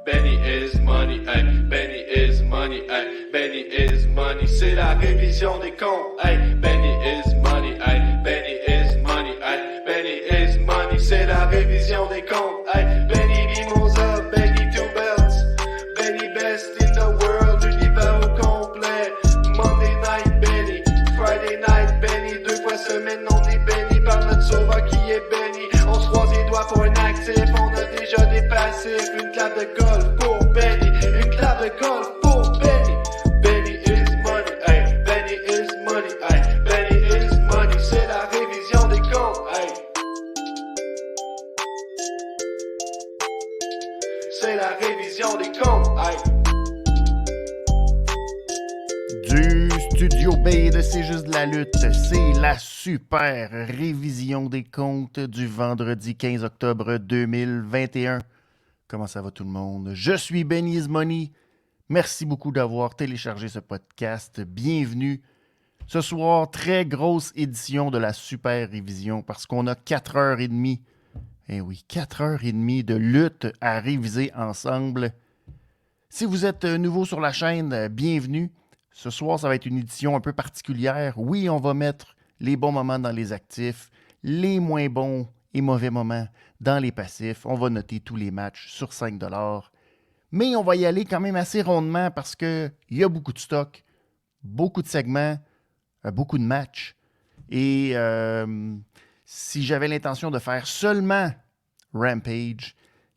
Benny is money, hey, Benny is money, hey, Benny is money, c'est la révision des comptes, hey, Benny is money, hey, Benny is money, hey, Benny is money, c'est la révision des comptes, hey, Benny Mimosa, Benny Two Belts, Benny best in the world, univers au complet, Monday night Benny, Friday night Benny, 2 fois semaine on est béni par notre sauveur qui est béni, on se croise les doigts pour un actif, on a déjà des passifs, une clave de golf pour Benny, une clave de golf pour Benny, Benny is money, hey, Benny is money, hey, Benny is money, c'est la révision des comptes, hey. C'est la révision des comptes, hey. Du Studio B de C'est juste de la lutte, c'est la super révision des comptes du vendredi 15 octobre 2021. Comment ça va tout le monde? Je suis Benny is Money. Merci beaucoup d'avoir téléchargé ce podcast. Bienvenue. Ce soir, très grosse édition de la super révision parce qu'on a 4h30. Eh oui, 4h30 de lutte à réviser ensemble. Si vous êtes nouveau sur la chaîne, bienvenue. Ce soir, ça va être une édition un peu particulière. Oui, on va mettre les bons moments dans les actifs, les moins bons et mauvais moments dans les passifs. On va noter tous les matchs sur 5 $. Mais on va y aller quand même assez rondement parce qu'il y a beaucoup de stock, beaucoup de segments, beaucoup de matchs. Et si j'avais l'intention de faire seulement Rampage,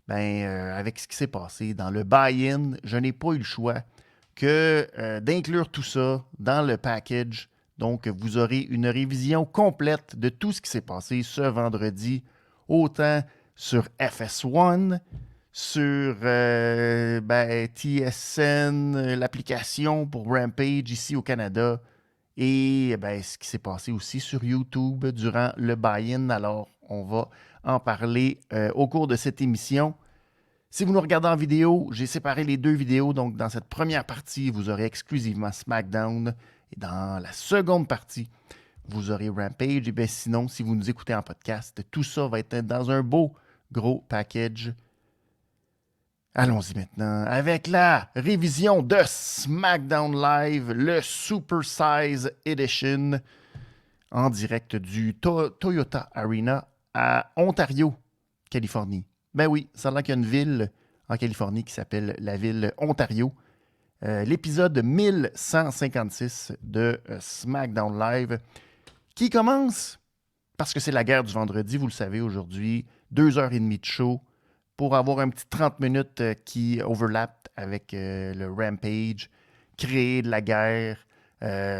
avec ce qui s'est passé dans le buy-in, je n'ai pas eu le choix que d'inclure tout ça dans le package. Donc, vous aurez une révision complète de tout ce qui s'est passé ce vendredi, autant sur FS1, sur TSN, l'application pour Rampage ici au Canada, et ce qui s'est passé aussi sur YouTube durant le buy-in. Alors, on va en parler au cours de cette émission. Si vous nous regardez en vidéo, j'ai séparé les deux vidéos. Donc, dans cette première partie, vous aurez exclusivement SmackDown. Et dans la seconde partie, vous aurez Rampage. Et bien sinon, si vous nous écoutez en podcast, tout ça va être dans un beau gros package. Allons-y maintenant avec la révision de SmackDown Live, le Super Size Edition, en direct du Toyota Arena à Ontario, Californie. Ben oui, ça a l'air qu'il y a une ville en Californie qui s'appelle la ville Ontario. L'épisode 1156 de SmackDown Live qui commence parce que c'est la guerre du vendredi, vous le savez aujourd'hui, 2h30 de show pour avoir un petit 30 minutes qui overlap avec le Rampage, créer de la guerre,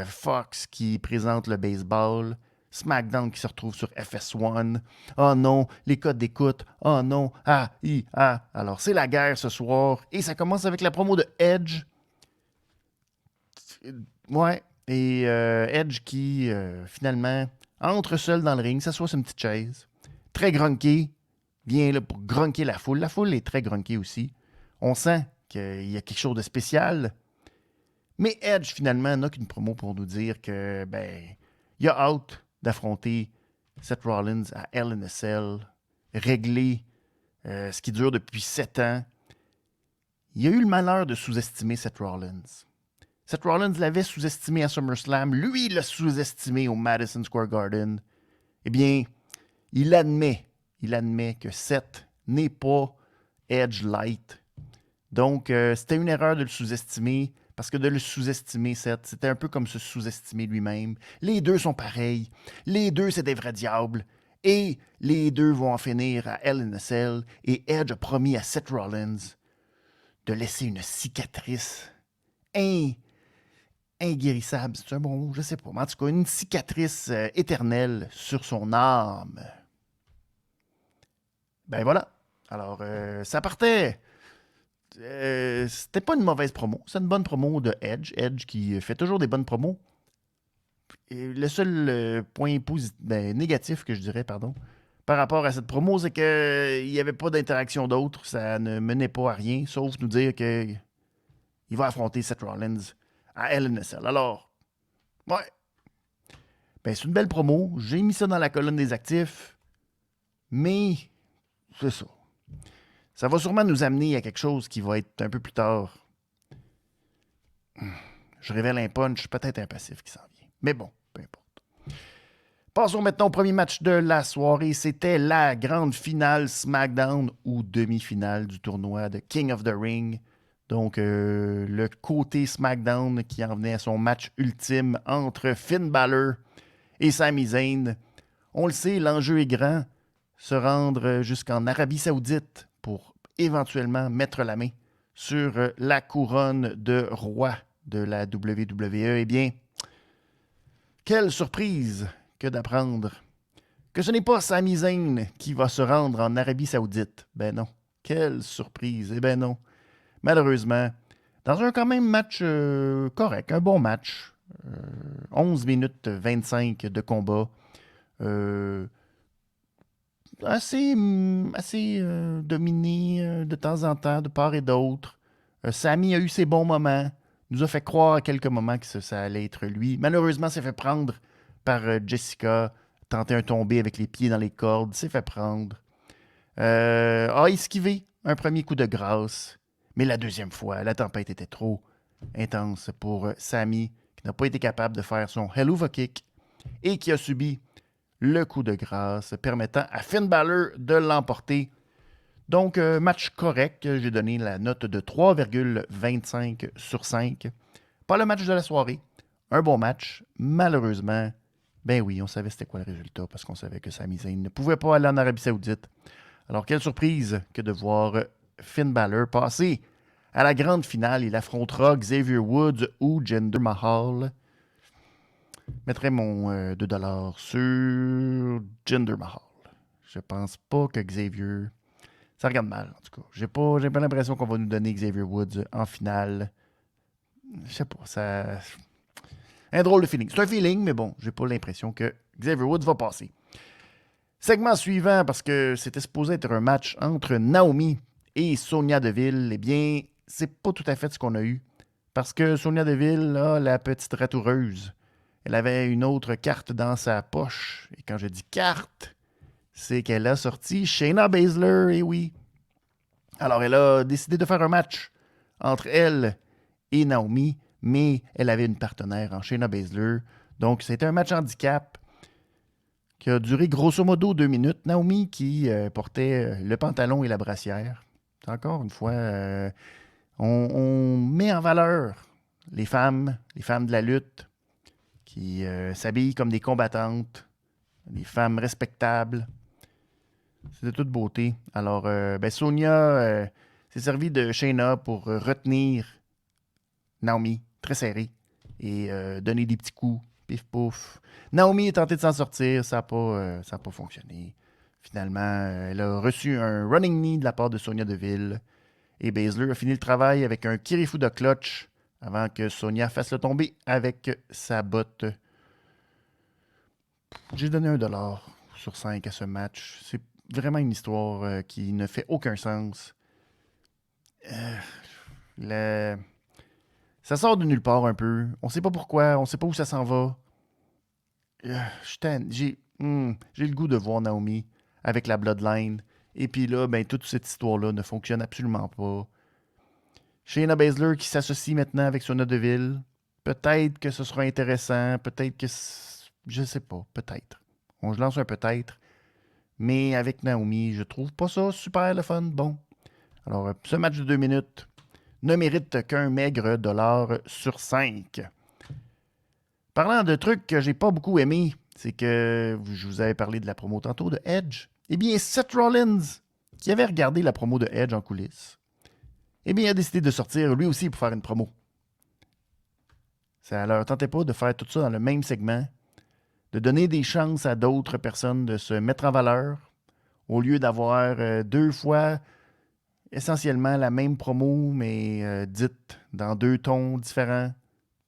Fox qui présente le baseball, SmackDown qui se retrouve sur FS1. Oh non, les codes d'écoute. Oh non, Alors, c'est la guerre ce soir. Et ça commence avec la promo de Edge. Ouais, et Edge qui, finalement, entre seul dans le ring, s'assoit sur une petite chaise. Très grunky. Vient là pour grunker la foule. La foule est très grunky aussi. On sent qu'il y a quelque chose de spécial. Mais Edge, finalement, n'a qu'une promo pour nous dire que, il a hâte d'affronter Seth Rollins à Hell in a Cell, régler ce qui dure depuis 7 ans. Il a eu le malheur de sous-estimer Seth Rollins. Seth Rollins l'avait sous-estimé à SummerSlam. Lui, il l'a sous-estimé au Madison Square Garden. Eh bien, il admet que Seth n'est pas Edge Light. Donc, c'était une erreur de le sous-estimer. Parce que de le sous-estimer, Seth, c'était un peu comme se sous-estimer lui-même. Les deux sont pareils. Les deux, c'est des vrais diables. Et les deux vont en finir à Hell in a Cell. Et Edge a promis à Seth Rollins de laisser une cicatrice inguérissable. C'est un bon mot, je sais pas. Mais en tout cas, une cicatrice éternelle sur son âme. Ben voilà. Alors, ça partait. C'était pas une mauvaise promo. C'est une bonne promo de Edge. Edge qui fait toujours des bonnes promos. Et le seul point négatif que je dirais, par rapport à cette promo, c'est qu'il n'y avait pas d'interaction d'autre. Ça ne menait pas à rien, sauf nous dire qu'il va affronter Seth Rollins à Hell in a Cell. Alors, ouais. C'est une belle promo. J'ai mis ça dans la colonne des actifs. Mais, c'est ça. Ça va sûrement nous amener à quelque chose qui va être un peu plus tard. Je révèle un punch, peut-être un passif qui s'en vient. Mais bon, peu importe. Passons maintenant au premier match de la soirée. C'était la grande finale SmackDown ou demi-finale du tournoi de King of the Ring. Donc, le côté SmackDown qui en venait à son match ultime entre Finn Balor et Sami Zayn. On le sait, l'enjeu est grand. Se rendre jusqu'en Arabie Saoudite pour éventuellement mettre la main sur la couronne de roi de la WWE. Eh bien, quelle surprise que d'apprendre que ce n'est pas Sami Zayn qui va se rendre en Arabie Saoudite. Ben non. Quelle surprise. Eh ben non. Malheureusement, dans un quand même match correct, un bon match. 11 minutes 25 de combat. Assez dominé de temps en temps, de part et d'autre. Sami a eu ses bons moments. Nous a fait croire à quelques moments que ça allait être lui. Malheureusement, s'est fait prendre par Jessica, tenter un tombé avec les pieds dans les cordes, s'est fait prendre. A esquivé un premier coup de grâce, mais la deuxième fois, la tempête était trop intense pour Sami, qui n'a pas été capable de faire son Helluva Kick et qui a subi le coup de grâce, permettant à Finn Balor de l'emporter. Donc, match correct, j'ai donné la note de 3,25 sur 5. Pas le match de la soirée, un bon match, malheureusement. Ben oui, on savait c'était quoi le résultat parce qu'on savait que Sami Zayn ne pouvait pas aller en Arabie Saoudite. Alors, quelle surprise que de voir Finn Balor passer à la grande finale. Il affrontera Xavier Woods ou Jinder Mahal. Je mettrais mon 2$ sur Jinder Mahal. Je pense pas que Xavier... Ça regarde mal, en tout cas. J'ai pas l'impression qu'on va nous donner Xavier Woods en finale. Je sais pas, ça... Un drôle de feeling. C'est un feeling, mais bon, j'ai pas l'impression que Xavier Woods va passer. Segment suivant, parce que c'était supposé être un match entre Naomi et Sonya Deville. Eh bien, c'est pas tout à fait ce qu'on a eu. Parce que Sonya Deville, là, la petite ratoureuse, elle avait une autre carte dans sa poche. Et quand je dis carte, c'est qu'elle a sorti Shayna Baszler, et oui. Alors, elle a décidé de faire un match entre elle et Naomi, mais elle avait une partenaire en Shayna Baszler. Donc, c'était un match handicap qui a duré grosso modo 2 minutes. Naomi qui portait le pantalon et la brassière. Encore une fois, on met en valeur les femmes de la lutte qui s'habillent comme des combattantes, des femmes respectables. C'est de toute beauté. Alors, Sonya s'est servie de Shayna pour retenir Naomi, très serrée, et donner des petits coups, pif pouf. Naomi a tenté de s'en sortir, ça n'a pas fonctionné. Finalement, elle a reçu un running knee de la part de Sonya Deville, et Baszler a fini le travail avec un Kirifuda clutch avant que Sonya fasse le tomber avec sa botte. J'ai donné 1$ sur 5 à ce match. C'est vraiment une histoire qui ne fait aucun sens. Ça sort de nulle part un peu. On sait pas pourquoi, on sait pas où ça s'en va. J'ai le goût de voir Naomi avec la Bloodline. Et puis là, toute cette histoire-là ne fonctionne absolument pas. Shayna Baszler qui s'associe maintenant avec Sonya Deville. Peut-être que ce sera intéressant. Peut-être que... Je sais pas. Peut-être. Je lance un peut-être. Mais avec Naomi, je trouve pas ça super le fun. Bon. Alors, ce match de 2 minutes ne mérite qu'un maigre $ sur 5. Parlant de trucs que j'ai pas beaucoup aimé, c'est que je vous avais parlé de la promo tantôt de Edge. Eh bien, Seth Rollins, qui avait regardé la promo de Edge en coulisses, eh bien, a décidé de sortir lui aussi pour faire une promo. Ça leur tentait pas de faire tout ça dans le même segment, de donner des chances à d'autres personnes de se mettre en valeur, au lieu d'avoir 2 fois essentiellement la même promo, mais dite dans 2 tons différents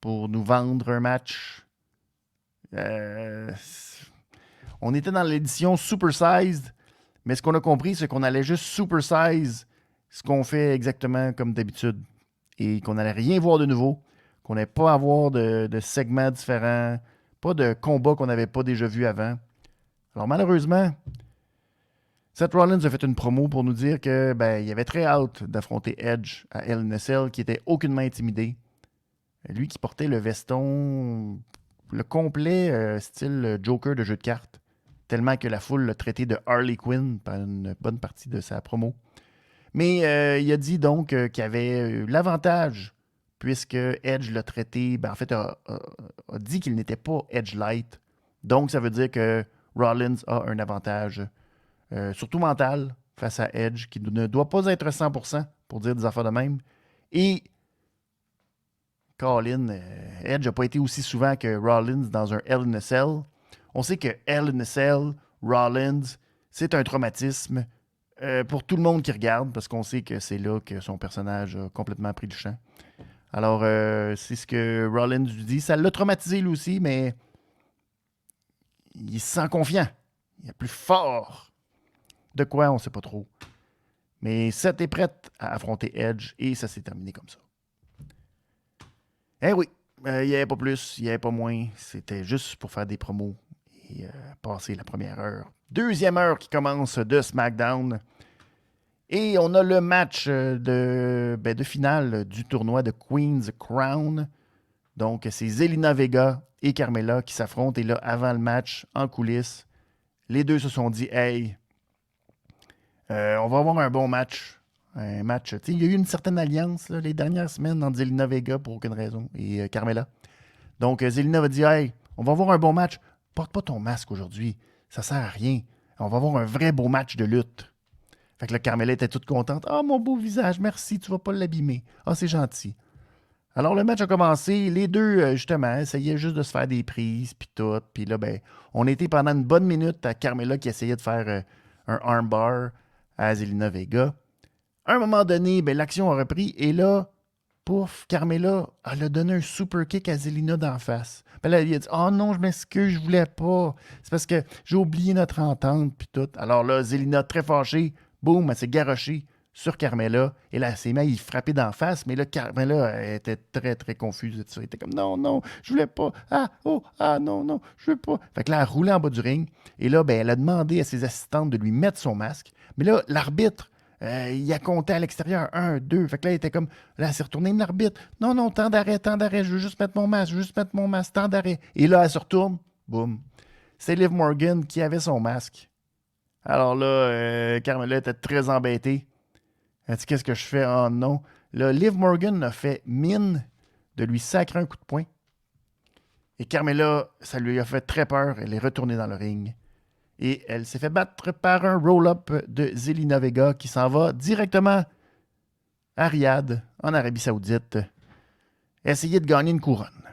pour nous vendre un match. On était dans l'édition Supersized, mais ce qu'on a compris, c'est qu'on allait juste Supersize ce qu'on fait exactement comme d'habitude et qu'on n'allait rien voir de nouveau, qu'on n'allait pas avoir de segments différents, pas de combats qu'on n'avait pas déjà vus avant. Alors malheureusement, Seth Rollins a fait une promo pour nous dire que il avait très hâte d'affronter Edge à Hell in a Cell, qui était aucunement intimidé. Lui qui portait le veston, le complet style Joker de jeu de cartes, tellement que la foule l'a traité de Harley Quinn pendant une bonne partie de sa promo. Mais il a dit donc qu'il avait l'avantage, puisque Edge l'a traité, en fait, a dit qu'il n'était pas Edge Light. Donc, ça veut dire que Rollins a un avantage, surtout mental, face à Edge, qui ne doit pas être 100% pour dire des affaires de même. Et Colin, Edge n'a pas été aussi souvent que Rollins dans un Hell in a Cell. On sait que Hell in a Cell, Rollins, c'est un traumatisme pour tout le monde qui regarde, parce qu'on sait que c'est là que son personnage a complètement pris le champ. Alors, c'est ce que Rollins lui dit. Ça l'a traumatisé lui aussi, mais il se sent confiant. Il est plus fort. De quoi, on ne sait pas trop. Mais Seth est prêt à affronter Edge et ça s'est terminé comme ça. Eh oui, il n'y avait pas plus, il n'y avait pas moins. C'était juste pour faire des promos et passer la première heure. Deuxième heure qui commence de SmackDown. Et on a le match de finale du tournoi de Queen's Crown. Donc, c'est Zelina Vega et Carmella qui s'affrontent. Et là, avant le match, en coulisses, les deux se sont dit « Hey, on va avoir un bon match. » Un match, il y a eu une certaine alliance là, les dernières semaines entre Zelina Vega pour aucune raison et Carmella. Donc, Zelina va dire « Hey, on va avoir un bon match. Porte pas ton masque aujourd'hui. Ça sert à rien. On va avoir un vrai beau match de lutte. » Fait que là, Carmella était toute contente. « Ah, mon beau visage, merci, tu vas pas l'abîmer. Ah, c'est gentil. » Alors, le match a commencé. Les deux, justement, essayaient juste de se faire des prises, puis tout. Puis là, on était pendant une bonne minute à Carmella qui essayait de faire un armbar à Zelina Vega. À un moment donné, l'action a repris. Et là, pouf, Carmella, elle a donné un super kick à Zelina d'en face. Là, elle a dit « Oh non, je m'excuse, je voulais pas. C'est parce que j'ai oublié notre entente, puis tout. » Alors là, Zelina, très fâchée, boum, elle s'est garochée sur Carmella. Et là, elle s'est mise à y frapper d'en face. Mais là, Carmella elle était très, très confuse. Elle était comme « Non, non, je voulais pas. Non, non, je veux pas. » Fait que là, elle roulait en bas du ring. Et là, elle a demandé à ses assistantes de lui mettre son masque. Mais là, l'arbitre, il a compté à l'extérieur. 1, 2. Fait que là, il était comme... Là, elle s'est retournée, l'arbitre. Non, non, temps d'arrêt. Je veux juste mettre mon masque, temps d'arrêt. Et là, elle se retourne. Boum. C'est Liv Morgan qui avait son masque. Alors là, Carmella était très embêtée. Elle dit, qu'est-ce que je fais? Oh non. Là, Liv Morgan a fait mine de lui sacrer un coup de poing. Et Carmella, ça lui a fait très peur. Elle est retournée dans le ring. Et elle s'est fait battre par un roll-up de Zelina Vega qui s'en va directement à Riyad, en Arabie Saoudite, essayer de gagner une couronne.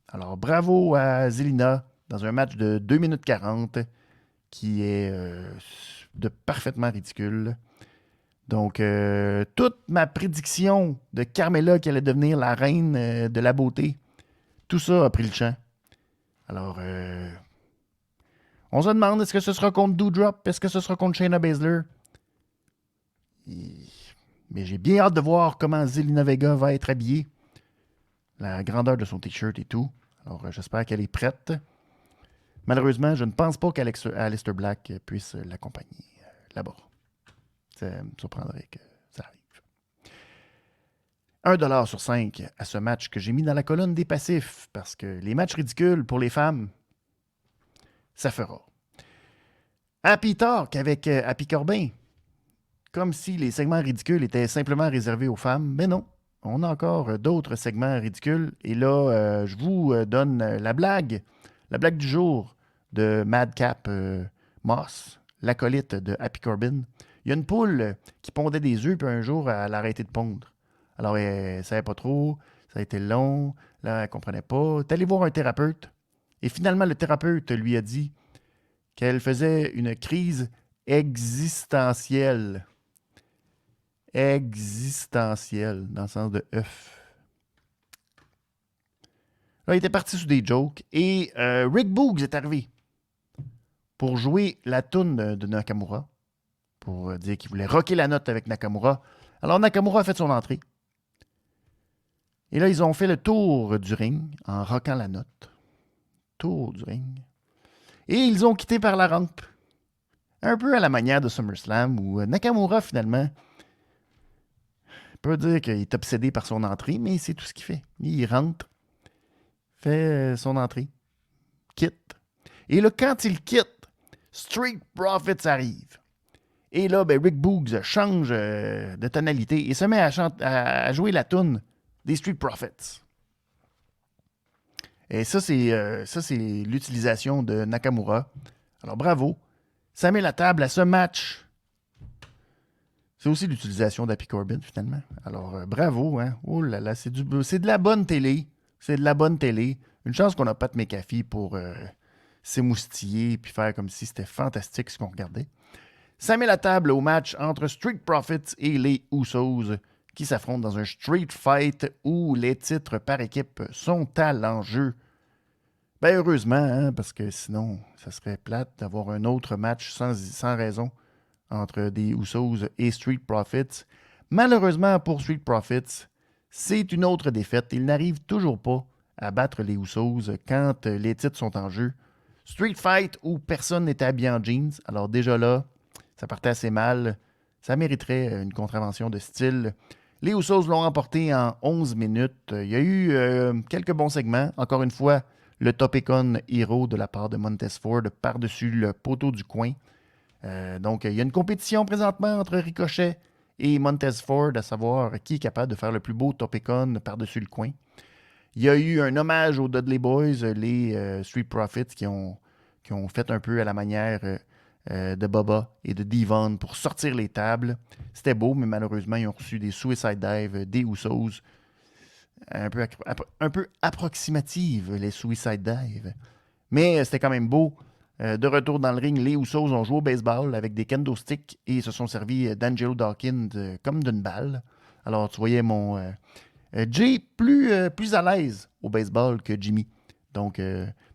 Alors, bravo à Zelina dans un match de 2 minutes 40 qui est de parfaitement ridicule. Donc, toute ma prédiction de Carmella qui allait devenir la reine de la beauté, tout ça a pris le champ. Alors, on se demande, est-ce que ce sera contre Doudrop? Est-ce que ce sera contre Shayna Baszler? Mais j'ai bien hâte de voir comment Zelina Vega va être habillée. La grandeur de son t-shirt et tout. Alors, j'espère qu'elle est prête. Malheureusement, je ne pense pas qu'Aleister Black puisse l'accompagner là-bas. Ça me surprendrait que ça arrive. $1 sur 5 à ce match que j'ai mis dans la colonne des passifs. Parce que les matchs ridicules pour les femmes, ça fera. Happy Talk avec Happy Corbin. Comme si les segments ridicules étaient simplement réservés aux femmes. Mais non, on a encore d'autres segments ridicules. Et là, je vous donne la blague du jour de Madcap Moss, l'acolyte de Happy Corbin. Il y a une poule qui pondait des œufs, puis un jour, elle a arrêté de pondre. Alors, elle ne savait pas trop, ça a été long, là, elle ne comprenait pas. Elle est allée voir un thérapeute. Et finalement, le thérapeute lui a dit qu'elle faisait une crise existentielle. Existentielle, dans le sens de œuf. Là, il était parti sur des jokes. Et Rick Boogs est arrivé pour jouer la toune de Nakamura. Pour dire qu'il voulait rocker la note avec Nakamura. Alors, Nakamura a fait son entrée. Et là, ils ont fait le tour du ring en rockant la note. Tour du ring. Et ils ont quitté par la rampe. Un peu à la manière de SummerSlam, où Nakamura, finalement, peut dire qu'il est obsédé par son entrée, mais c'est tout ce qu'il fait. Il rentre, fait son entrée, quitte. Et là, quand il quitte, Street Profits arrive. Et là, ben, Rick Boogs change de tonalité et se met à jouer la toune des Street Profits. Et ça, c'est l'utilisation de Nakamura. Alors, bravo. Ça met la table à ce match. C'est aussi l'utilisation d'Happy Corbin, finalement. Alors, bravo. Hein? Oh là là, c'est de la bonne télé. C'est de la bonne télé. Une chance qu'on n'a pas de McAfee pour s'émoustiller et faire comme si c'était fantastique ce qu'on regardait. Ça met la table au match entre Street Profits et les Usos qui s'affrontent dans un street fight où les titres par équipe sont à l'enjeu. Ben heureusement, hein, parce que sinon, ça serait plate d'avoir un autre match sans raison entre des Usos et Street Profits. Malheureusement pour Street Profits, c'est une autre défaite. Ils n'arrivent toujours pas à battre les Usos quand les titres sont en jeu. Street Fight où personne n'était habillé en jeans. Alors déjà là, ça partait assez mal. Ça mériterait une contravention de style. Les Usos l'ont remporté en 11 minutes. Il y a eu quelques bons segments. Encore une fois, le Topicon Hero de la part de Montez Ford par-dessus le poteau du coin. Donc, il y a une compétition présentement entre Ricochet et Montez Ford, à savoir qui est capable de faire le plus beau Topicon par-dessus le coin. Il y a eu un hommage aux Dudley Boys, les Street Profits, qui ont fait un peu à la manière de Bubba et de Devon pour sortir les tables. C'était beau, mais malheureusement, ils ont reçu des Suicide Dives, des Usos. Un peu approximative, les Suicide Dives. Mais c'était quand même beau. De retour dans le ring, les Usos ont joué au baseball avec des kendo sticks et se sont servis d'Angelo Dawkins comme d'une balle. Alors, tu voyais mon Jay plus à l'aise au baseball que Jimmy. Donc,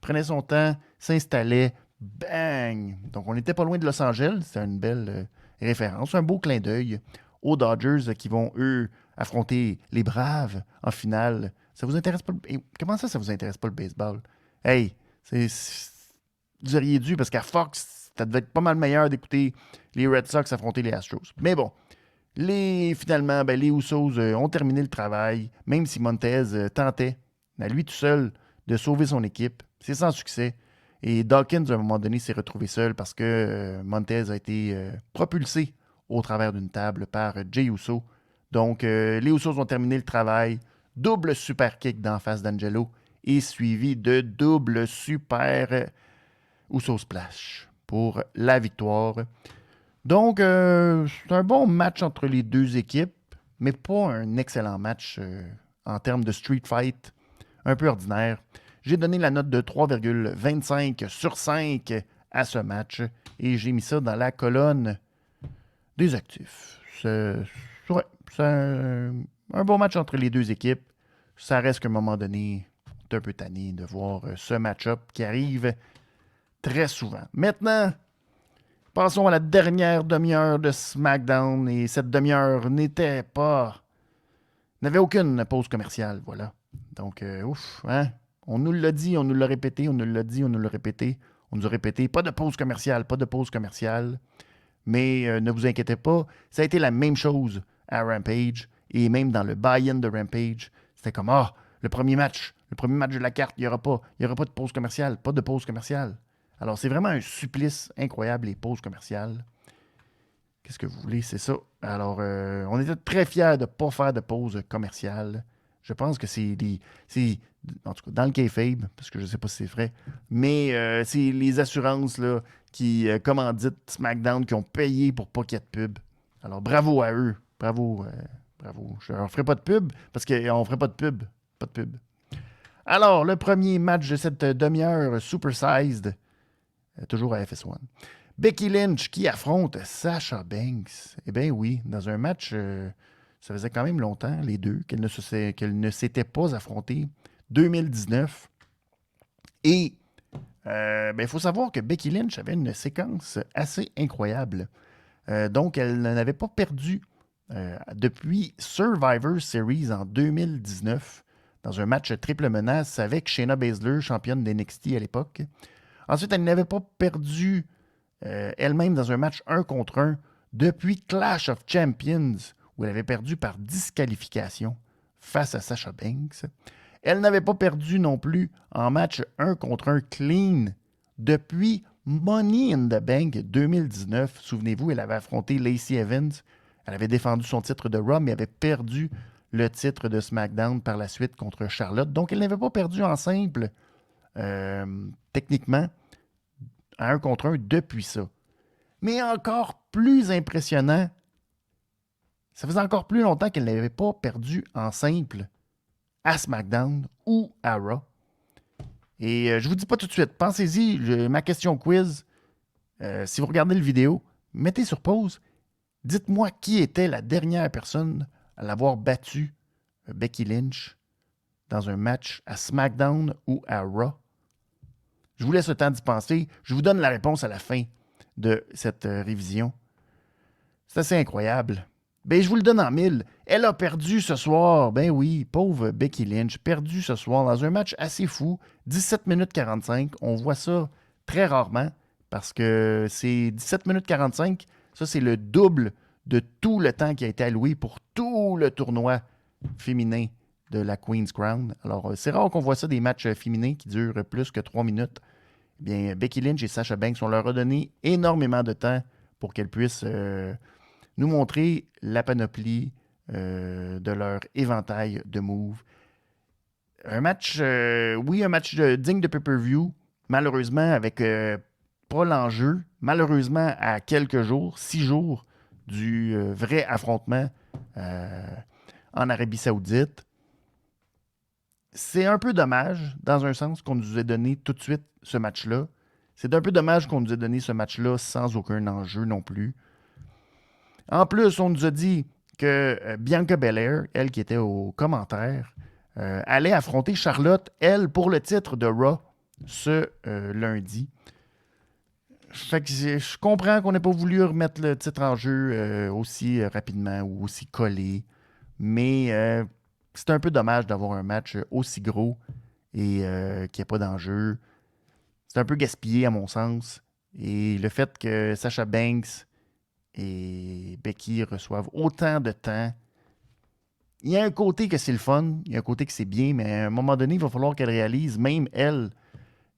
prenait son temps, s'installait, bang! Donc, on n'était pas loin de Los Angeles. C'était une belle référence, un beau clin d'œil aux Dodgers qui vont, eux, affronter les Braves en finale. Ça vous intéresse pas? Comment ça vous intéresse pas le baseball? Hey, vous auriez dû, parce qu'à Fox, ça devait être pas mal meilleur d'écouter les Red Sox affronter les Astros. Mais bon, finalement, les Usos ont terminé le travail, même si Montez tentait, à lui tout seul, de sauver son équipe. C'est sans succès. Et Dawkins, à un moment donné, s'est retrouvé seul parce que Montez a été propulsé au travers d'une table par Jey Uso. Donc, les Usos ont terminé le travail. Double super kick d'en face d'Angelo et suivi de double super Uso Splash pour la victoire. Donc, c'est un bon match entre les deux équipes, mais pas un excellent match en termes de street fight. Un peu ordinaire. J'ai donné la note de 3,25 sur 5 à ce match et j'ai mis ça dans la colonne des actifs. C'est un bon match entre les deux équipes. Ça reste qu'à un moment donné, c'est un peu tanné de voir ce match-up qui arrive très souvent. Maintenant, passons à la dernière demi-heure de SmackDown. Et cette demi-heure n'avait aucune pause commerciale, voilà. Donc, hein? On nous l'a dit, on nous l'a répété, on nous l'a dit, on nous l'a répété. On nous a répété, pas de pause commerciale, pas de pause commerciale. Mais ne vous inquiétez pas, ça a été la même chose à Rampage. Et même dans le buy-in de Rampage, c'était comme, le premier match de la carte, il n'y aura pas de pause commerciale, pas de pause commerciale. Alors, c'est vraiment un supplice incroyable, les pauses commerciales. Qu'est-ce que vous voulez, c'est ça. Alors, on était très fiers de ne pas faire de pause commerciale. Je pense que c'est en tout cas, dans le kayfabe, parce que je ne sais pas si c'est vrai, mais c'est les assurances là, qui commanditent SmackDown, qui ont payé pour pas qu'il y ait de pub. Alors, bravo à eux. Bravo. Je ne leur ferai pas de pub, parce qu'on ne ferait pas de pub. Pas de pub. Alors, le premier match de cette demi-heure supersized, toujours à FS1. Becky Lynch qui affronte Sasha Banks. Eh bien oui, dans un match, ça faisait quand même longtemps, les deux, qu'elles ne s'étaient pas affrontées. 2019. Et il faut savoir que Becky Lynch avait une séquence assez incroyable. Donc, elle n'avait pas perdu depuis Survivor Series en 2019 dans un match triple menace avec Shayna Baszler, championne d'NXT à l'époque. Ensuite, elle n'avait pas perdu elle-même dans un match 1 contre 1 depuis Clash of Champions, où elle avait perdu par disqualification face à Sasha Banks. Elle n'avait pas perdu non plus en match 1 contre 1 clean depuis Money in the Bank 2019. Souvenez-vous, elle avait affronté Lacey Evans. Elle avait défendu son titre de Raw, mais avait perdu le titre de SmackDown par la suite contre Charlotte. Donc, elle n'avait pas perdu en simple, techniquement, à 1 contre 1 depuis ça. Mais encore plus impressionnant, ça faisait encore plus longtemps qu'elle n'avait pas perdu en simple à SmackDown ou à Raw. Et je vous dis pas tout de suite, pensez-y, ma question quiz, si vous regardez le vidéo, mettez sur pause, dites-moi qui était la dernière personne à l'avoir battu Becky Lynch dans un match à SmackDown ou à Raw. Je vous laisse le temps d'y penser. Je vous donne la réponse à la fin de cette révision. C'est assez incroyable. Ben, je vous le donne en mille. Elle a perdu ce soir. Ben oui, pauvre Becky Lynch, perdu ce soir dans un match assez fou. 17 minutes 45. On voit ça très rarement parce que c'est 17 minutes 45. Ça, c'est le double de tout le temps qui a été alloué pour tout le tournoi féminin de la Queen's Crown. Alors, c'est rare qu'on voit ça, des matchs féminins qui durent plus que 3 minutes. Eh bien, Becky Lynch et Sasha Banks, on leur a donné énormément de temps pour qu'elles puissent nous montrer la panoplie de leur éventail de moves. Un match, oui, un match digne de pay-per-view, malheureusement avec pas l'enjeu, malheureusement à quelques jours, 6 jours du vrai affrontement en Arabie Saoudite. C'est un peu dommage, dans un sens, qu'on nous ait donné tout de suite ce match-là. C'est un peu dommage qu'on nous ait donné ce match-là sans aucun enjeu non plus. En plus, on nous a dit que Bianca Belair, elle qui était au commentaire, allait affronter Charlotte, elle, pour le titre de Raw ce lundi. Fait que je comprends qu'on n'ait pas voulu remettre le titre en jeu aussi rapidement ou aussi collé, mais c'est un peu dommage d'avoir un match aussi gros et qu'il n'y ait pas d'enjeu. C'est un peu gaspillé à mon sens. Et le fait que Sasha Banks et Becky reçoivent autant de temps, il y a un côté que c'est le fun, il y a un côté que c'est bien, mais à un moment donné, il va falloir qu'elle réalise, même elle,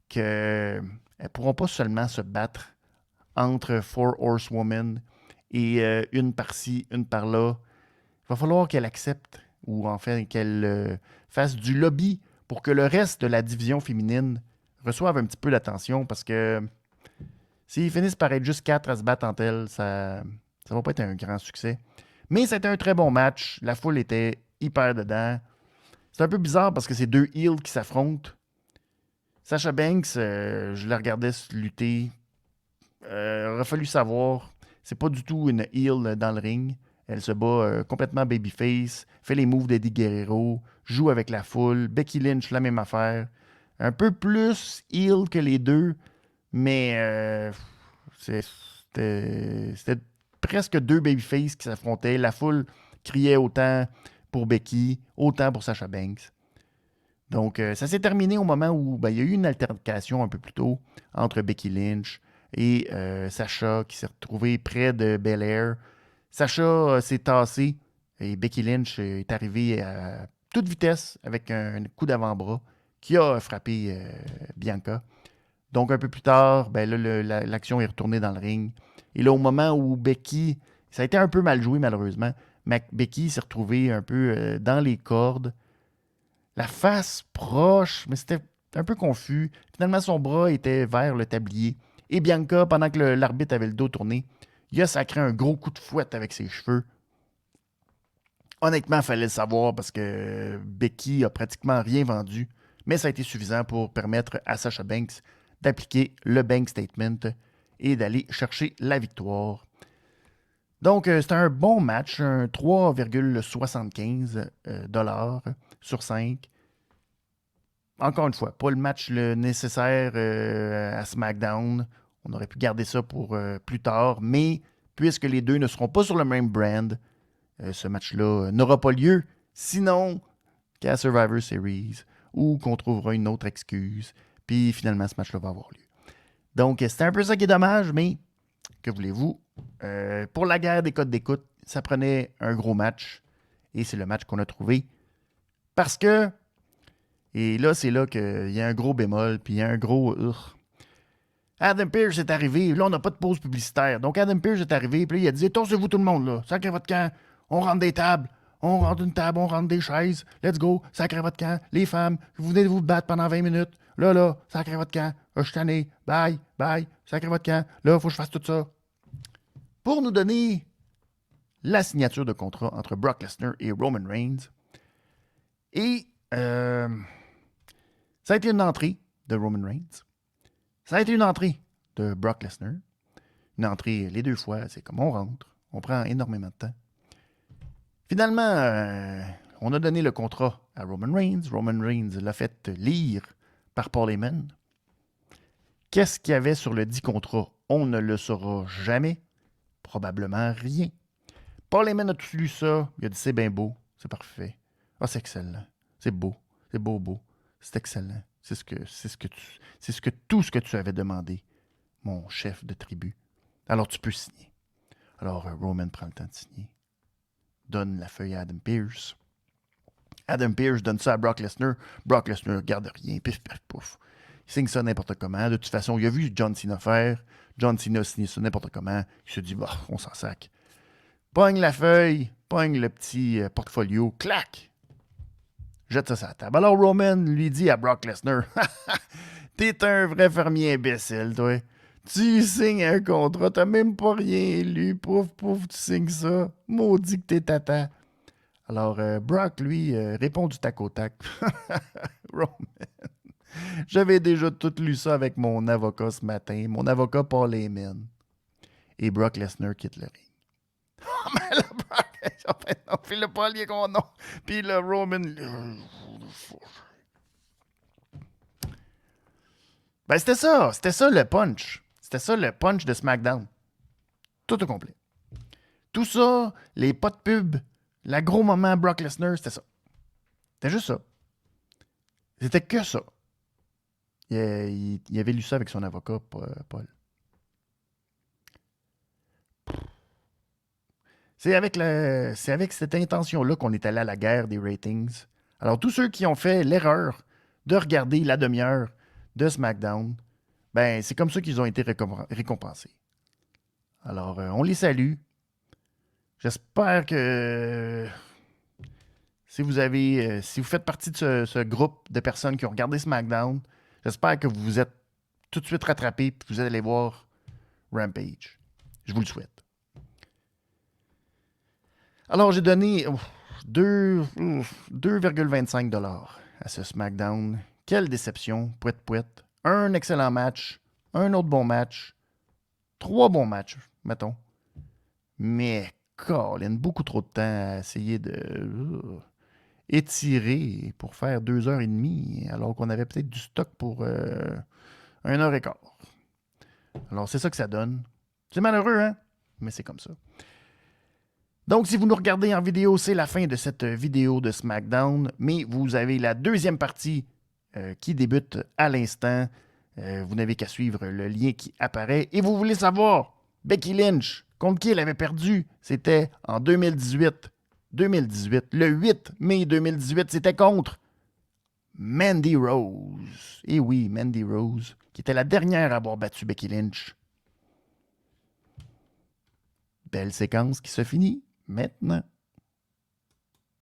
qu'elles ne pourront pas seulement se battre entre Four Horsewomen et une par-ci, une par-là. Il va falloir qu'elle accepte, ou enfin qu'elle fasse du lobby pour que le reste de la division féminine reçoive un petit peu d'attention, parce que s'ils finissent par être juste 4 à se battre entre elles, ça ne va pas être un grand succès. Mais c'était un très bon match. La foule était hyper dedans. C'est un peu bizarre parce que c'est deux heels qui s'affrontent. Sasha Banks, je la regardais lutter. Il aurait fallu savoir. C'est pas du tout une heel dans le ring. Elle se bat complètement babyface, fait les moves d'Eddie Guerrero, joue avec la foule. Becky Lynch, la même affaire. Un peu plus heel que les deux, mais c'était presque deux babyface qui s'affrontaient. La foule criait autant pour Becky, autant pour Sasha Banks. Donc, ça s'est terminé au moment où il y a eu une altercation un peu plus tôt entre Becky Lynch et Sasha qui s'est retrouvée près de Belair. Sasha s'est tassée et Becky Lynch est arrivée à toute vitesse avec un coup d'avant-bras qui a frappé Bianca. Donc, un peu plus tard, l'action est retournée dans le ring. Et là, au moment où Becky, ça a été un peu mal joué malheureusement, mais Becky s'est retrouvée un peu dans les cordes. La face proche, mais c'était un peu confus. Finalement, son bras était vers le tablier. Et Bianca, pendant que l'arbitre avait le dos tourné, il a sacré un gros coup de fouette avec ses cheveux. Honnêtement, il fallait le savoir parce que Becky a pratiquement rien vendu. Mais ça a été suffisant pour permettre à Sasha Banks d'appliquer le bank statement et d'aller chercher la victoire. Donc, c'était un bon match, un 3,75 $ sur 5. Encore une fois, pas le match nécessaire à SmackDown. On aurait pu garder ça pour plus tard, mais puisque les deux ne seront pas sur le même brand, ce match-là n'aura pas lieu, sinon qu'à Survivor Series, ou qu'on trouvera une autre excuse, puis finalement ce match-là va avoir lieu. Donc, c'est un peu ça qui est dommage, mais Que voulez-vous? Pour la guerre des codes d'écoute, ça prenait un gros match. Et c'est le match qu'on a trouvé. Parce que, et là, c'est là qu'il y a un gros bémol, puis il y a un gros... Adam Pearce est arrivé. Là, on n'a pas de pause publicitaire. Donc, Adam Pearce est arrivé. Puis là, il a dit, torsez-vous tout le monde, là. Sacrez votre camp. On rentre des tables. On rentre une table. On rentre des chaises. Let's go. Sacrez votre camp. Les femmes, vous venez de vous battre pendant 20 minutes. Là, sacrez votre camp. Je suis tanné. Bye. Sacrez votre camp. Là, il faut que je fasse tout ça. Pour nous donner la signature de contrat entre Brock Lesnar et Roman Reigns. Et ça a été une entrée de Roman Reigns. Ça a été une entrée de Brock Lesnar. Une entrée les deux fois, c'est comme on rentre. On prend énormément de temps. Finalement, on a donné le contrat à Roman Reigns. Roman Reigns l'a fait lire par Paul Heyman. Qu'est-ce qu'il y avait sur le dit contrat? On ne le saura jamais. Probablement rien. Paul Heyman a tout lu ça. Il a dit c'est bien beau. C'est parfait. Ah, c'est excellent. C'est beau. C'est beau. C'est excellent. C'est tout ce que tu avais demandé, mon chef de tribu. Alors, tu peux signer. Alors, Roman prend le temps de signer. Donne la feuille à Adam Pearce. Adam Pearce donne ça à Brock Lesnar. Brock Lesnar ne regarde rien. Pif, paf, pouf. Il signe ça n'importe comment. De toute façon, il a vu John Cena faire. John Cena signe ça n'importe comment. Il se dit, bah, on s'en sac. Pogne la feuille. Pogne le petit portfolio. Clac! Jette ça sur la table. Alors Roman lui dit à Brock Lesnar, « T'es un vrai fermier imbécile, toi. Tu signes un contrat, t'as même pas rien lu. Pouf, tu signes ça. Maudit que t'es tata. » Alors Brock, lui, répond du tac au tac. « Roman, j'avais déjà tout lu ça avec mon avocat ce matin, mon avocat Paul Heyman. » Et Brock Lesnar quitte le ring. Oh, mais là, Brock, non, puis le pas lié qu'on nom. Puis le Roman. Ben, c'était ça le punch. C'était ça le punch de SmackDown. Tout au complet. Tout ça, les pas de pub, le gros moment Brock Lesnar, c'était ça. C'était juste ça. C'était que ça. Il avait lu ça avec son avocat, Paul. C'est avec cette intention-là qu'on est allé à la guerre des ratings. Alors, tous ceux qui ont fait l'erreur de regarder la demi-heure de SmackDown, ben, c'est comme ça qu'ils ont été récompensés. Alors, on les salue. J'espère que si vous faites partie de ce groupe de personnes qui ont regardé SmackDown, j'espère que vous vous êtes tout de suite rattrapés et que vous allez voir Rampage. Je vous le souhaite. Alors, j'ai donné 2,25$ à ce SmackDown. Quelle déception, pouette. Un excellent match, un autre bon match, 3 bons matchs, mettons. Mais, Colin, beaucoup trop de temps à essayer de étirer pour faire 2h30, alors qu'on avait peut-être du stock pour 1h15. Alors, c'est ça que ça donne. C'est malheureux, hein? Mais c'est comme ça. Donc, si vous nous regardez en vidéo, c'est la fin de cette vidéo de SmackDown, mais vous avez la deuxième partie qui débute à l'instant. Vous n'avez qu'à suivre le lien qui apparaît. Et vous voulez savoir, Becky Lynch, contre qui elle avait perdu? C'était en 2018. Le 8 mai 2018, c'était contre Mandy Rose. Et oui, Mandy Rose, qui était la dernière à avoir battu Becky Lynch. Belle séquence qui se finit maintenant.